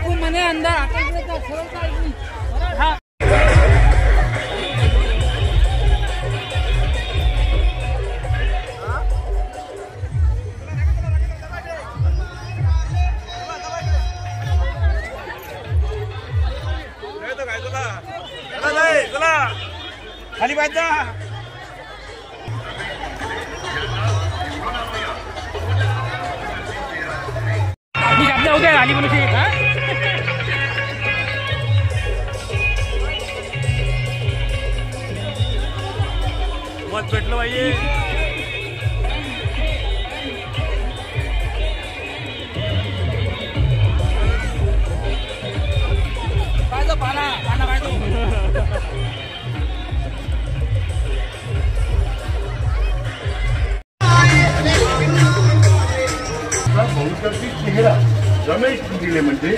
आपको मने अंदर आकर हाँ खाली बैठ जा हो गया खाली बोलो मत बैठलो भाई पाना बहुचर्चित चेहरा रमेश बुंदिले म्हणजे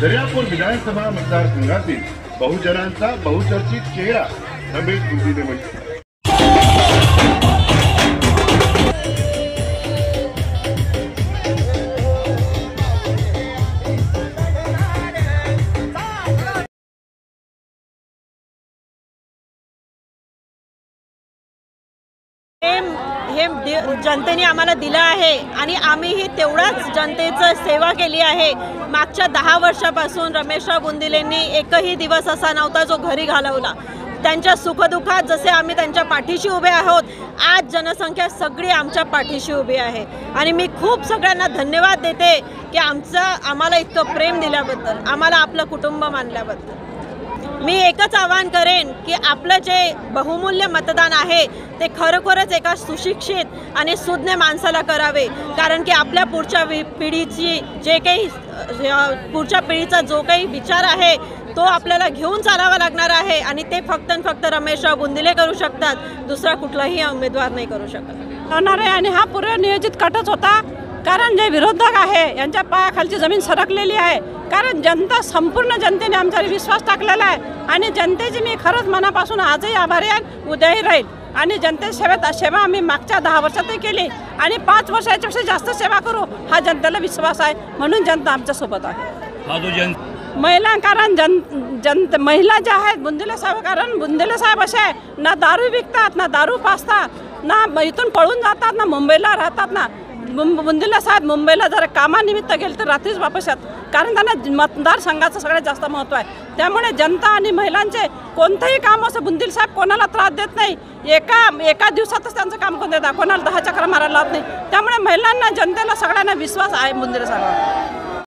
दर्यापूर विधानसभा मतदारसंघातील बहुजनांचा बहुचर्चित चेहरा रमेश बुंदिले म्हणजे हे जनतेने आम्हाला दिलं आहे आणि आम्हीही तेवढाच जनतेचं सेवा केली आहे। मागच्या 10 वर्षापासून रमेशराव बुंदिलेंनी एकही दिवस असा नव्हता जो घरी घालवला। त्यांच्या सुखदुःखात जसे आम्ही त्यांच्या पाठीशी उभे आहोत, आज जनसंख्या सगळी आमच्या पाठीशी उभी आहे आणि मी खूप सगळ्यांना धन्यवाद देते की आम्हाला इतकं प्रेम दिल्याबद्दल, आम्हाला आपलं कुटुंब मानल्याबद्दल। मी एकच आवाहन करेन की आपलं जे बहुमूल्य मतदान आहे ते खरोखरच एका सुशिक्षित आणि सुज्ञ माणसाला करावे, कारण की आपल्या पुढच्या पिढीची पुढच्या पिढीचा जो काही विचार आहे तो आपल्याला घेऊन चालावा लागणार आहे आणि ते फक्त रमेशराव बुंदिले करू शकतात, दुसरा कुठलाही उमेदवार नाही करू शकत होणार आहे। आणि हा पूर्व नियोजित कटच होता, कारण जे विरोधक आहे यांच्या पायाखालची जमीन सरकलेली आहे, कारण जनता संपूर्ण जनतेने आमच्यावर विश्वास टाकलेला आहे आणि जनतेची मी खरंच मनापासून आजही आभारी आहे, उद्याही राहील। आणि जनतेसेवेत सेवा आम्ही मागच्या 10 वर्षातही केली आणि 5 वर्षाच्यापेक्षा जास्त सेवा करू हा जनतेला विश्वास आहे, म्हणून जनता आमच्या सोबत आहे। महिला कारण महिला ज्या आहेत बुंदिले साहेब, कारण बुंदिले साहेब असे आहे ना दारू विकतात ना दारू पाजतात ना इथून पळून जातात ना मुंबईला राहतात ना। बुंदिले साहेब मुंबईला जर कामानिमित्त गेले तर रात्रीच वापस येतात, कारण त्यांना मतदारसंघाचं सगळ्यात जास्त महत्त्व आहे। त्यामुळे जनता आणि महिलांचे कोणतेही काम असं बुंदिले साहेब कोणाला त्रास देत नाही, एका दिवसातच त्यांचं काम करून देतात, कोणाला 10 चक्रा मारायला लावत नाही। त्यामुळे महिलांना जनतेला सगळ्यांना विश्वास आहे बुंदिले साहेबांवर।